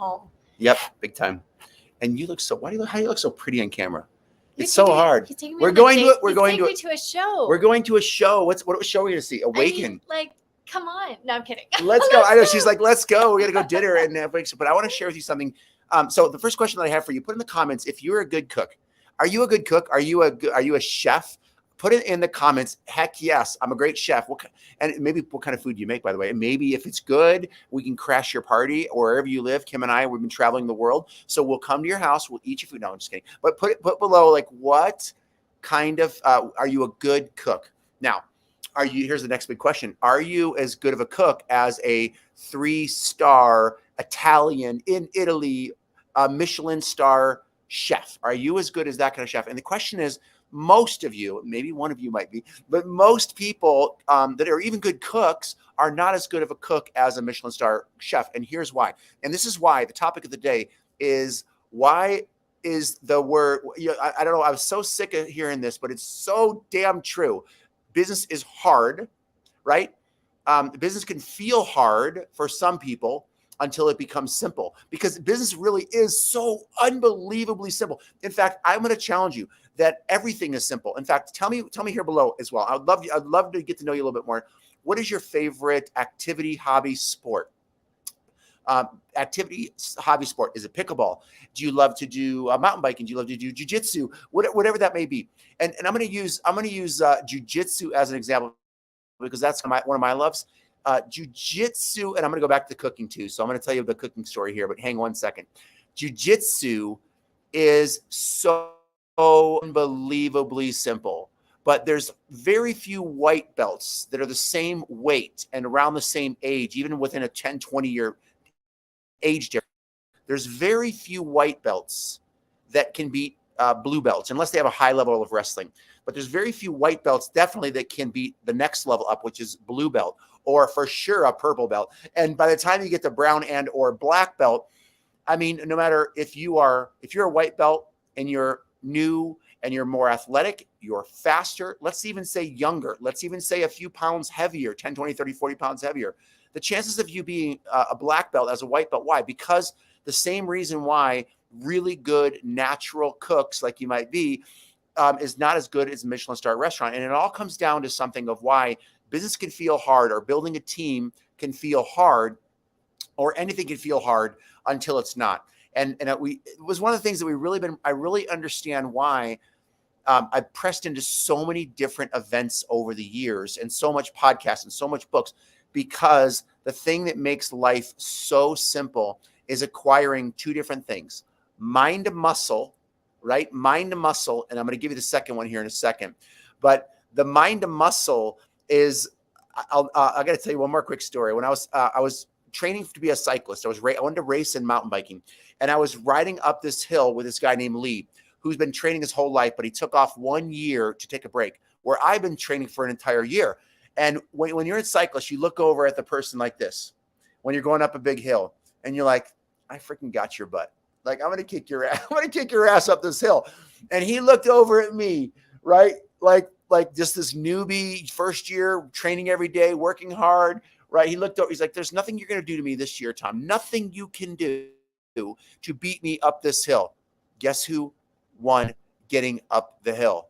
home. Yep, big time. And you look so. How do you look so pretty on camera? You're It's so taking me- hard. He's taking me We're on a going to date. it. We're He's going taking to me it. to a show. We're going to a show. What show are we going to see? Awaken. I mean, like, come on. No, I'm kidding. Let's go. I know she's like, let's go. We got to go dinner and Netflix. But I want to share with you something. So the first question that I have for you, put in the comments if you're a good cook. Are you a good cook? Are you a chef? Put it in the comments. Heck yes, I'm a great chef. And maybe what kind of food do you make, by the way? And maybe if it's good, we can crash your party or wherever you live. Kim and I, we've been traveling the world, so we'll come to your house. We'll eat your food. No, I'm just kidding. But put below, like, what kind of are you a good cook? Now, here's the next big question. Are you as good of a cook as a 3-star Italian in Italy, Michelin star chef? Are you as good as that kind of chef? And the question is, most of you, maybe one of you might be, but most people that are even good cooks are not as good of a cook as a Michelin star chef. And here's why. And this is why the topic of the day is, why is the word, I don't know, I was so sick of hearing this, but it's so damn true. Business is hard, right? Business can feel hard for some people until it becomes simple, because business really is so unbelievably simple. In fact, I'm going to challenge you that everything is simple. In fact, tell me here below as well. I'd love to get to know you a little bit more. What is your favorite activity, hobby, sport? Activity, hobby, sport. Is it pickleball? Do you love to do mountain biking? Do you love to do jujitsu? Whatever that may be. And I'm going to use jujitsu as an example, because that's one of my loves. Jiu-jitsu, and I'm going to go back to cooking too. So I'm going to tell you the cooking story here, but hang one second. Jiu-jitsu is so unbelievably simple, but there's very few white belts that are the same weight and around the same age, even within a 10, 20 year age difference. There's very few white belts that can beat blue belts, unless they have a high level of wrestling. But there's very few white belts, definitely, that can beat the next level up, which is blue belt, or for sure a purple belt. And by the time you get to brown and or black belt, I mean, no matter if you're a white belt and you're new and you're more athletic, you're faster, let's even say younger, let's even say a few pounds heavier, 10, 20, 30, 40 pounds heavier. The chances of you being a black belt as a white belt, why? Because the same reason why really good natural cooks like you might be is not as good as a Michelin star restaurant. And it all comes down to something of why business can feel hard, or building a team can feel hard, or anything can feel hard until it's not. And it was one of the things that I really understand why I pressed into so many different events over the years, and so much podcasts and so much books, because the thing that makes life so simple is acquiring two different things: mind to muscle, right? Mind to muscle. And I'm going to give you the second one here in a second. But the mind to muscle is, I got to tell you one more quick story. When I was training to be a cyclist, I wanted to race in mountain biking, and I was riding up this hill with this guy named Lee, who's been training his whole life, but he took off 1 year to take a break, where I've been training for an entire year. And when you're a cyclist, you look over at the person like this, when you're going up a big hill, and you're like, I freaking got your butt. Like, I'm going to kick your ass. I'm going to kick your ass up this hill. And he looked over at me, right? Like just this newbie, first year, training every day, working hard, right? He looked over. He's like, there's nothing you're going to do to me this year, Tom. Nothing you can do to beat me up this hill. Guess who won getting up the hill?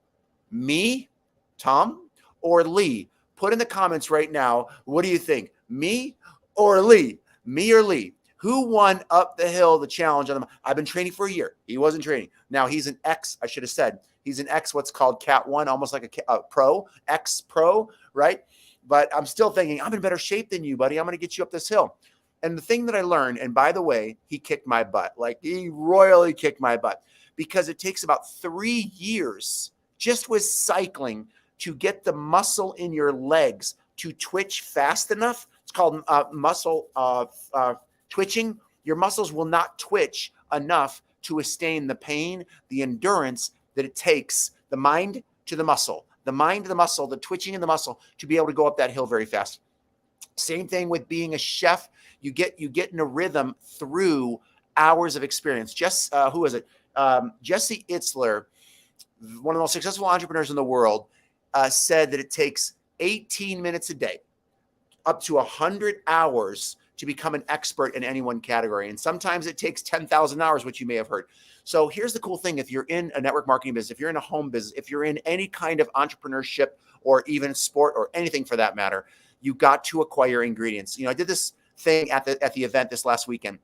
Me, Tom, or Lee? Put in the comments right now. What do you think? Me or Lee? Me or Lee? Who won up the hill, the challenge on them? I've been training for a year. He wasn't training. Now he's an X, I should have said. He's an X, what's called Cat 1, almost like a pro, X pro, right? But I'm still thinking, I'm in better shape than you, buddy. I'm going to get you up this hill. And the thing that I learned, and by the way, he kicked my butt. Like, he royally kicked my butt, because it takes about 3 years just with cycling to get the muscle in your legs to twitch fast enough. It's called muscle twitching. Your muscles will not twitch enough to withstand the pain, the endurance that it takes, the mind to the muscle, the twitching in the muscle, to be able to go up that hill very fast. Same thing with being a chef. You get in a rhythm through hours of experience. Who is it? Jesse Itzler, one of the most successful entrepreneurs in the world, said that it takes 18 minutes a day, up to 100 hours, to become an expert in any one category. And sometimes it takes 10,000 hours, which you may have heard. So here's the cool thing. If you're in a network marketing business, if you're in a home business, if you're in any kind of entrepreneurship or even sport or anything for that matter, you got to acquire ingredients. I did this thing at the event this last weekend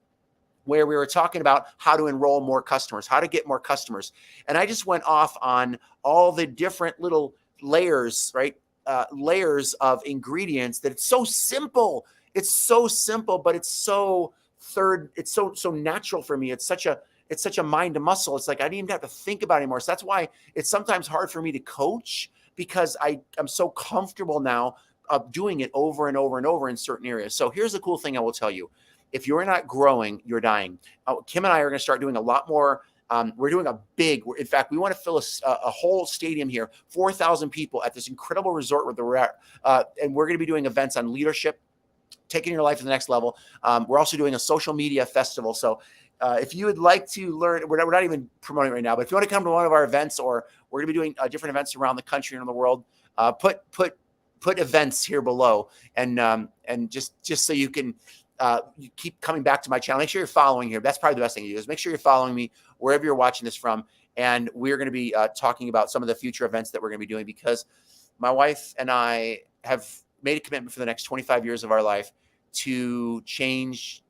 where we were talking about how to enroll more customers, how to get more customers. And I just went off on all the different little layers, right? Layers of ingredients that it's so simple. It's so simple, but it's so natural for me. It's such a mind to muscle. It's like I didn't even have to think about it anymore. So that's why it's sometimes hard for me to coach, because I'm so comfortable now of doing it over and over and over in certain areas. So here's the cool thing I will tell you. If you're not growing, you're dying. Kim and I are going to start doing a lot more. We're doing in fact, we want to fill a whole stadium here, 4,000 people at this incredible resort where we're at. And we're going to be doing events on leadership, taking your life to the next level. We're also doing a social media festival. So if you would like to learn, we're not even promoting right now, but if you want to come to one of our events, or we're going to be doing different events around the country and in the world, put events here below, and just so you can you keep coming back to my channel. Make sure you're following here. That's probably the best thing to do, is make sure you're following me wherever you're watching this from. And we're going to be talking about some of the future events that we're going to be doing, because my wife and I have made a commitment for the next 25 years of our life to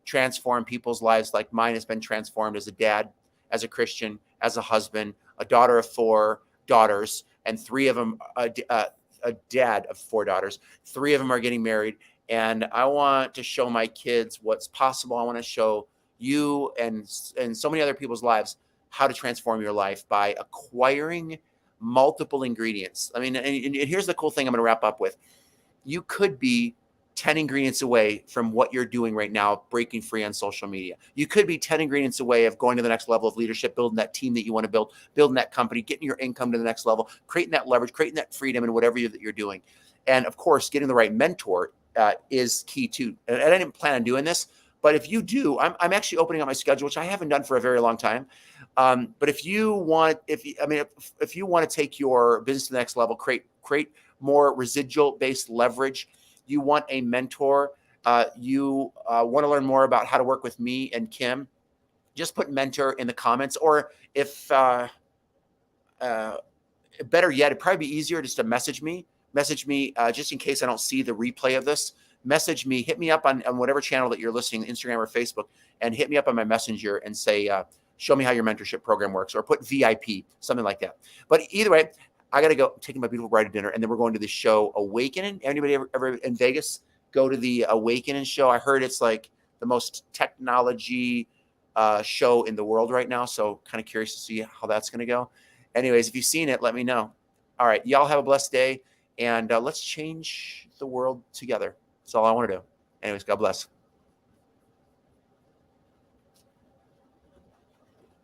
transform people's lives like mine has been transformed as a dad, as a Christian, as a husband, a daughter of 4 daughters, and 3 of them, a dad of 4 daughters. 3 of them are getting married. And I want to show my kids what's possible. I want to show you and so many other people's lives how to transform your life by acquiring multiple ingredients. I mean, and here's the cool thing I'm going to wrap up with. You could be 10 ingredients away from what you're doing right now, breaking free on social media. You could be 10 ingredients away of going to the next level of leadership, building that team that you want to build, building that company, getting your income to the next level, creating that leverage, creating that freedom in whatever that you're doing. And of course, getting the right mentor is key too. And I didn't plan on doing this, but if you do, I'm actually opening up my schedule, which I haven't done for a very long time. But if you want to take your business to the next level, create more residual based leverage, you want a mentor, you want to learn more about how to work with me and Kim, just put mentor in the comments. Or if better yet, it'd probably be easier just to message me just in case I don't see the replay of this. Message me, hit me up on whatever channel that you're listening, Instagram or Facebook, and hit me up on my messenger and say, show me how your mentorship program works, or put VIP, something like that. But either way, I got to go. I'm taking my beautiful bride to dinner, and then we're going to the show Awakening. Anybody ever in Vegas go to the Awakening show? I heard it's like the most technology show in the world right now. So kind of curious to see how that's going to go. Anyways, if you've seen it, let me know. All right. Y'all have a blessed day, and let's change the world together. That's all I want to do. Anyways, God bless.